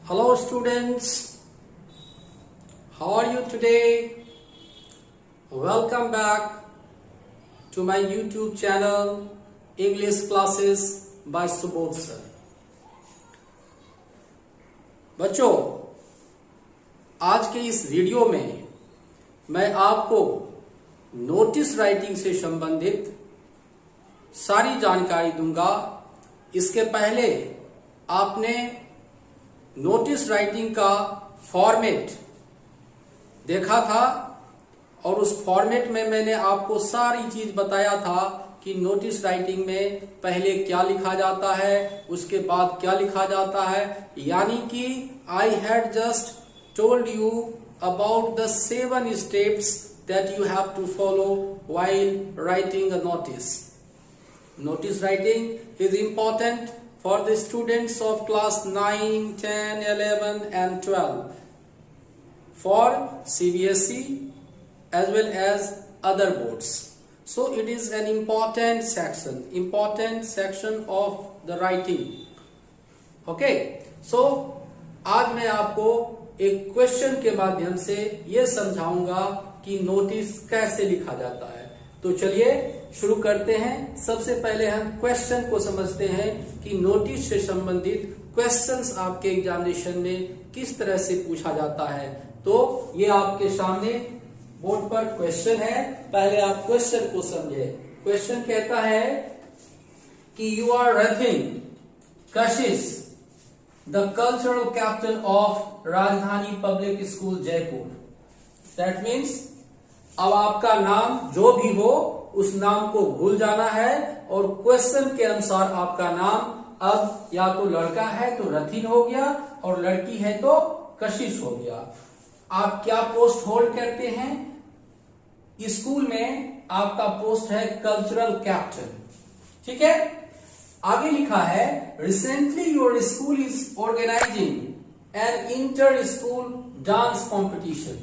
Hello students, how are you today? Welcome back to my YouTube channel English Classes by Subodh Sir. बच्चों, आज के इस video में मैं आपको नोटिस राइटिंग से संबंधित सारी जानकारी दूंगा। इसके पहले आपने नोटिस राइटिंग का फॉर्मेट देखा था और उस फॉर्मेट में मैंने आपको सारी चीज बताया था कि नोटिस राइटिंग में पहले क्या लिखा जाता है, उसके बाद क्या लिखा जाता है। यानी कि I had just told you about the 7 steps that you have to follow while writing a notice. Notice writing is important for the students of class 9, 10, 11 and 12 for CBSE as well as other boards. So it is an important section of the writing. Okay, so आज मैं आपको एक question के माध्यम से ये समझाऊंगा कि नोटिस कैसे लिखा जाता है। तो चलिए शुरू करते हैं। सबसे पहले हम क्वेश्चन को समझते हैं कि नोटिस से संबंधित क्वेश्चंस आपके एग्जामिनेशन में किस तरह से पूछा जाता है। तो ये आपके सामने बोर्ड पर क्वेश्चन है, पहले आप क्वेश्चन को समझे। क्वेश्चन कहता है कि you are Rathin Kashish the cultural captain of राजधानी public school Jaipur. That means अब आपका नाम जो भी हो उस नाम को भूल जाना है और क्वेश्चन के अनुसार आपका नाम अब या तो लड़का है तो रथिन हो गया और लड़की है तो कशिश हो गया। आप क्या पोस्ट होल्ड करते हैं? स्कूल में आपका पोस्ट है कल्चरल कैप्टन। ठीक है, आगे लिखा है recently your school is organising an inter school dance competition.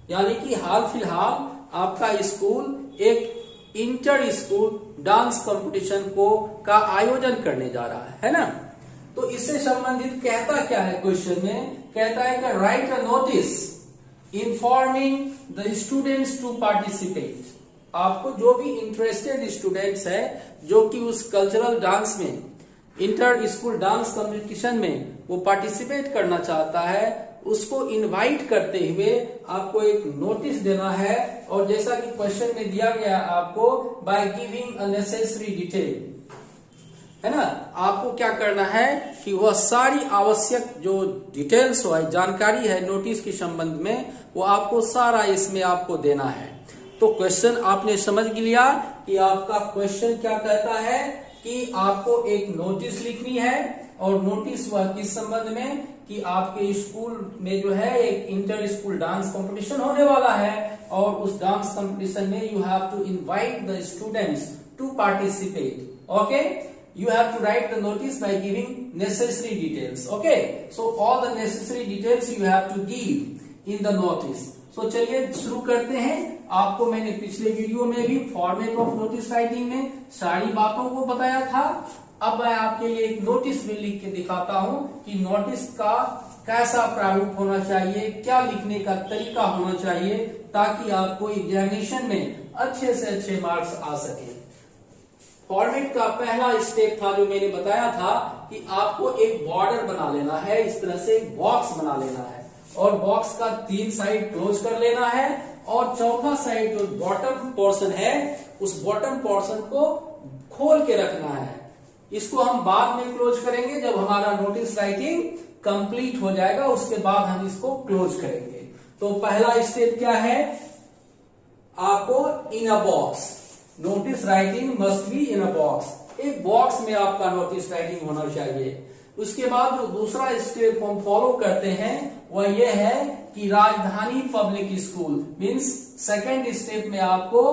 यानी कि हाल फिलहाल आपका स्कूल एक इंटर स्कूल डांस कंपटीशन का आयोजन करने जा रहा है ना। तो इससे संबंधित कहता क्या है क्वेश्चन में? कहता है कि write a notice informing the students to participate. आपको जो भी इंटरेस्टेड स्टूडेंट्स है जो कि उस कल्चरल डांस में इंटर स्कूल डांस कंपटीशन में वो पार्टिसिपेट करना चाहता है, उसको इनवाइट करते हुए आपको एक नोटिस देना है। और जैसा कि क्वेश्चन में दिया गया आपको by giving a necessary detail, है ना। आपको क्या करना है कि वह सारी आवश्यक जो डिटेल्स हो जानकारी है नोटिस के संबंध में वो आपको सारा इसमें आपको देना है। तो क्वेश्चन आपने समझ लिया कि आपका क्वेश्चन क्या कहता है कि आपको एक नोटिस लिखनी है और नोटिस वह किस संबंध में कि आपके स्कूल में जो है एक इंटर स्कूल डांस कंपटीशन होने वाला है और उस डांस कंपटीशन में you have to invite the students to participate. Okay, you have to write the notice by giving necessary details. Okay, so all the necessary details you have to give in the notice. So चलिए शुरू करते हैं। आपको मैंने पिछले video में भी format of notice writing में सारी बातों को बताया था। अब मैं आपके लिए एक नोटिस में लिख के दिखाता हूं कि नोटिस का कैसा प्रारूप होना चाहिए, क्या लिखने का तरीका होना चाहिए ताकि आपको एग्जामिनेशन में अच्छे से अच्छे मार्क्स आ सके। फॉर्मेट का पहला स्टेप था जो मैंने बताया था कि आपको एक बॉर्डर बना लेना है, इस तरह से एक बॉक्स बना लेना है और बॉक्स का 3 साइड क्लोज कर लेना है और चौथा साइड जो बॉटम पोर्शन है उस बॉटम पोर्शन को खोल के रखना है। इसको हम बाद में क्लोज करेंगे जब हमारा नोटिस राइटिंग कंप्लीट हो जाएगा, उसके बाद हम इसको क्लोज करेंगे। तो पहला स्टेप क्या है? आपको in a box notice writing must be in a box. एक बॉक्स में आपका नोटिस राइटिंग होना चाहिए। उसके बाद जो दूसरा स्टेप हम फॉलो करते हैं वह यह है कि राजधानी public school means second step में आपको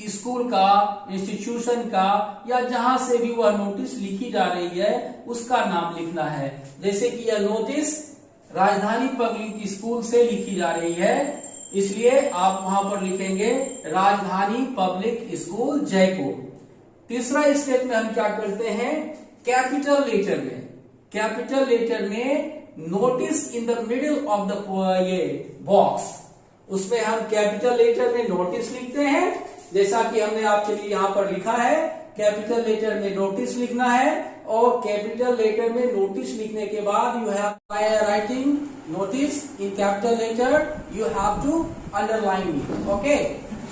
स्कूल का, इंस्टीट्यूशन का या जहां से भी वह नोटिस लिखी जा रही है उसका नाम लिखना है। जैसे कि यह नोटिस राजधानी पब्लिक स्कूल से लिखी जा रही है, इसलिए आप वहां पर लिखेंगे राजधानी पब्लिक स्कूल जयपुर। तीसरा स्टेप में हम क्या करते हैं? कैपिटल लेटर में कैपिटल लेटर में notice in the middle of the ये बॉक्स, उसमें हम कैपिटल लेटर में नोटिस लिखते हैं, जैसा कि हमने आपके लिए यहां पर लिखा है। कैपिटल लेटर में नोटिस लिखना है, और कैपिटल लेटर में नोटिस लिखने के बाद you have writing notice in capital letter, you have to underline it. Okay,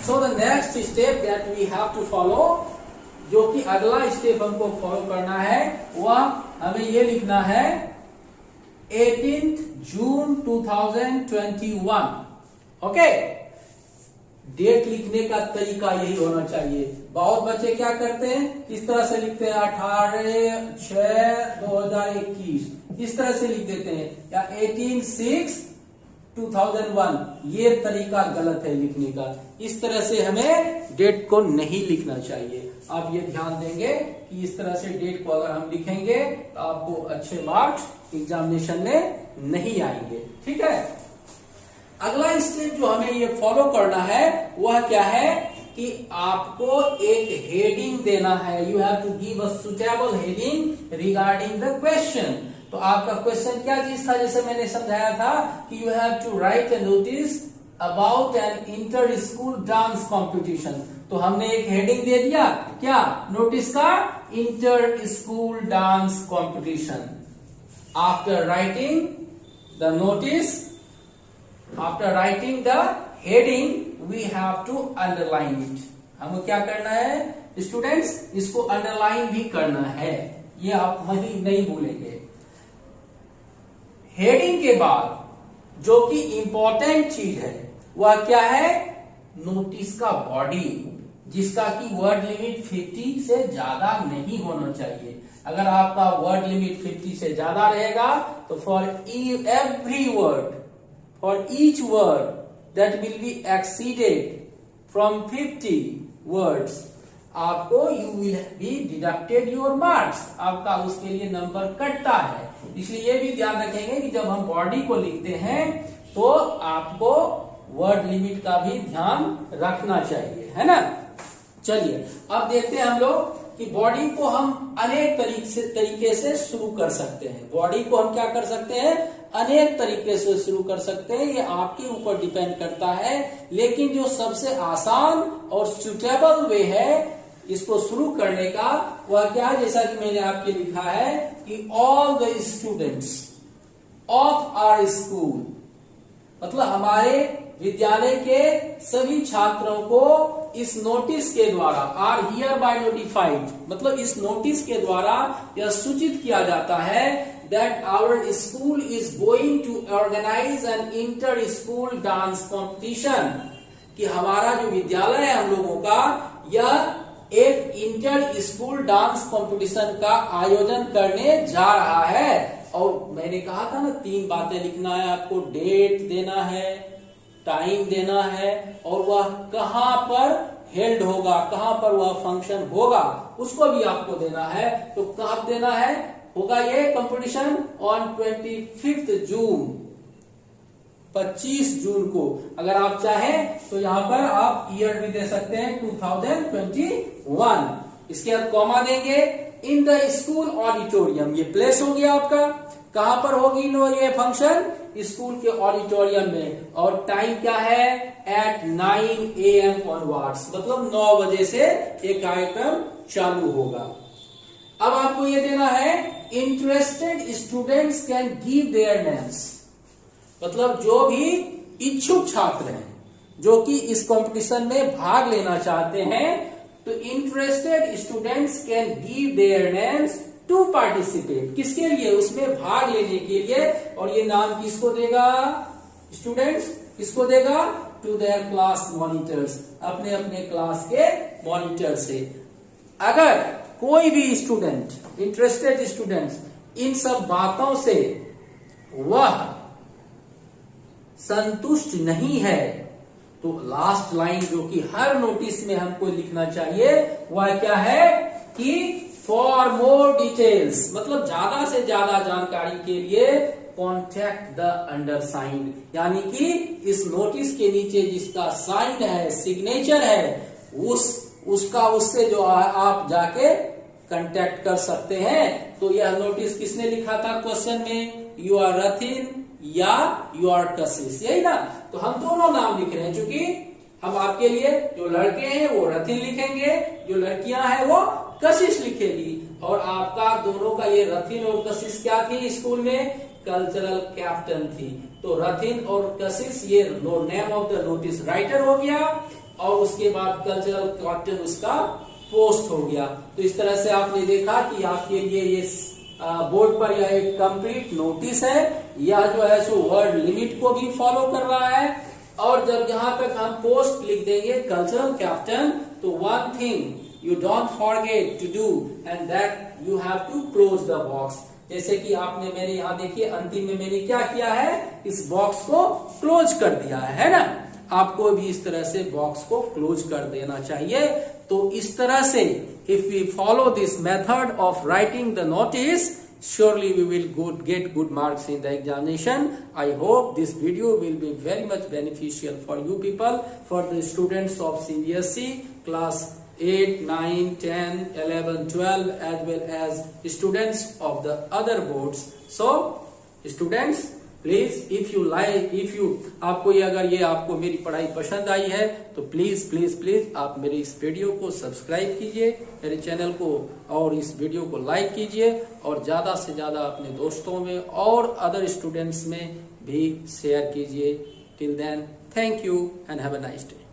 so the next step that we have to follow, जो कि अगला स्टेप हमको फॉलो करना है, वह हमें ये लिखना है 18 जून 2021। ओके, डेट लिखने का तरीका यही होना चाहिए। बहुत बच्चे क्या करते हैं, इस तरह से लिखते हैं 18/6/2021, इस तरह से लिख देते हैं, या 18/6/2001। ये तरीका गलत है लिखने का। इस तरह से हमें डेट को नहीं लिखना चाहिए। आप ये ध्यान देंगे कि इस तरह से डेट को अगर हम लिखेंगे तो आपको अच्छे मार्क्स एग्जामिनेशन में नहीं आएंगे। ठीक है, अगला स्टेप जो हमें ये फॉलो करना है वह क्या है कि आपको एक हेडिंग देना है। You have to give a suitable heading regarding the question. तो आपका क्वेश्चन क्या चीज था, जैसे मैंने समझाया था कि you have to write a notice about an inter school dance competition. तो हमने एक हेडिंग दे दिया, क्या, नोटिस का, inter school dance competition. After writing the notice, after writing the heading, we have to underline it. हमको क्या करना है स्टूडेंट्स, इसको अंडरलाइन भी करना है, ये आप वही नहीं भूलेंगे। हेडिंग के बाद जो कि इंपॉर्टेंट चीज है वह क्या है, नोटिस का बॉडी, जिसका कि वर्ड लिमिट 50 से ज्यादा नहीं होना चाहिए। अगर आपका वर्ड लिमिट 50 से ज्यादा रहेगा तो for every word, for each word that will be exceeded from 50 words, आपको you will be deducted your marks, आपका उसके लिए नंबर कटता है। इसलिए ये भी ध्यान रखेंगे कि जब हम बॉडी को लिखते हैं तो आपको वर्ड लिमिट का भी ध्यान रखना चाहिए, है ना। चलिए अब देखते हैं हम लोग कि बॉडी को हम अनेक तरीके से शुरू कर सकते हैं। बॉडी को हम क्या कर सकते हैं, अनेक तरीके से शुरू कर सकते हैं, ये आपके ऊपर डिपेंड करता है। लेकिन जो सबसे आसान और सुटेबल वे है इसको शुरू करने का वह क्या है, जैसा कि मैंने आपके लिखा है कि all the students of our school, मतलब हमारे विद्यालय के सभी छात्रों को इस नोटिस के द्वारा, आर हियर बाय नोटिफाइड, मतलब इस नोटिस के द्वारा यह सूचित किया जाता है that our school is going to organize an inter school dance competition, कि हमारा जो विद्यालय है हम लोगों का, यह एक इंटर स्कूल डांस कंपटीशन का आयोजन करने जा रहा है। और मैंने कहा था ना 3 बातें लिखना है आपको, डेट देना है, टाइम देना है, और वह कहां पर हेल्ड होगा, कहां पर वह फंक्शन होगा उसको भी आपको देना है। तो कब देना है, होगा ये कंपटीशन ऑन 25 जून, 25 जून को। अगर आप चाहें तो यहां पर आप ईयर भी दे सकते हैं 2021, इसके बाद कॉमा देंगे, इन द स्कूल ऑडिटोरियम, ये प्लेस हो गया आपका, कहां पर होगी नो ये फंक्शन, स्कूल के ऑडिटोरियम में, और टाइम क्या है, एट 9 AM ऑनवर्ड्स, मतलब 9 बजे से ये कार्यक्रम चालू होगा। अब आपको ये देना है, interested students can give their names, मतलब जो भी इच्छुक छात्र हैं जो कि इस कंपटीशन में भाग लेना चाहते हैं, तो interested students can give their names to participate, किसके लिए, उसमें भाग लेने के लिए। और ये नाम किसको देगा स्टूडेंट्स, किसको देगा, टू देयर क्लास मॉनिटर्स, अपने अपने क्लास के मॉनिटर से। अगर कोई भी स्टूडेंट, इंटरेस्टेड स्टूडेंट्स, इन सब बातों से वह संतुष्ट नहीं है, तो लास्ट लाइन जो कि हर नोटिस में हमको लिखना चाहिए वह क्या है कि फॉर मोर डिटेल्स, मतलब ज्यादा से ज्यादा जानकारी के लिए कॉन्टैक्ट द अंडरसाइंड, यानी कि इस नोटिस के नीचे जिसका साइन है, सिग्नेचर है, उसका उससे जो आप जाके कांटेक्ट कर सकते हैं। तो यह नोटिस किसने लिखा था क्वेश्चन में, यू आर रथिन या यू आर कशिश, यही ना। तो हम दोनों नाम लिख रहे हैं, क्योंकि हम आपके लिए जो लड़के हैं वो रथिन लिखेंगे, जो लड़कियां हैं वो कशिश लिखेगी। और आपका दोनों का ये रथिन और कशिश क्या थी स्कूल में, कल्चरल कैप्टन थी। तो रथिन और कशिश ये name of the notice writer हो गया, और उसके बाद कल्चरल कैप्टन उसका पोस्ट हो गया। तो इस तरह से आपने देखा कि आपके लिए ये बोर्ड पर यह एक कंप्लीट नोटिस है। यह जो है सो वर्ड लिमिट को भी फॉलो कर रहा है। और जब यहाँ पे हम पोस्ट लिख देंगे कल्चरल कैप्टन, तो one thing you don't forget to do and that you have to close the box. जैसे कि आपने मैंने यहाँ देखिए अंतिम में मैंने क्या किया है, इस बॉक्स को क्लोज कर दिया है ना। आपको भी इस तरह से बॉक्स को क्लोज कर देना चाहिए। तो इस तरह से if we follow this method of writing the notice, surely we will get good marks in the examination. I hope this video will be very much beneficial for you people, for the students of CBSE class 8, 9, 10, 11, 12 as well as students of the other boards. So students, please if you आपको ये अगर ये आपको मेरी पढ़ाई पसंद आई है तो प्लीज आप मेरे इस वीडियो को सब्सक्राइब कीजिए, मेरे चैनल को, और इस वीडियो को लाइक कीजिए, और ज्यादा से ज्यादा अपने दोस्तों में और अदर स्टूडेंट्स में भी शेयर कीजिए। Till then, thank you and have a nice day.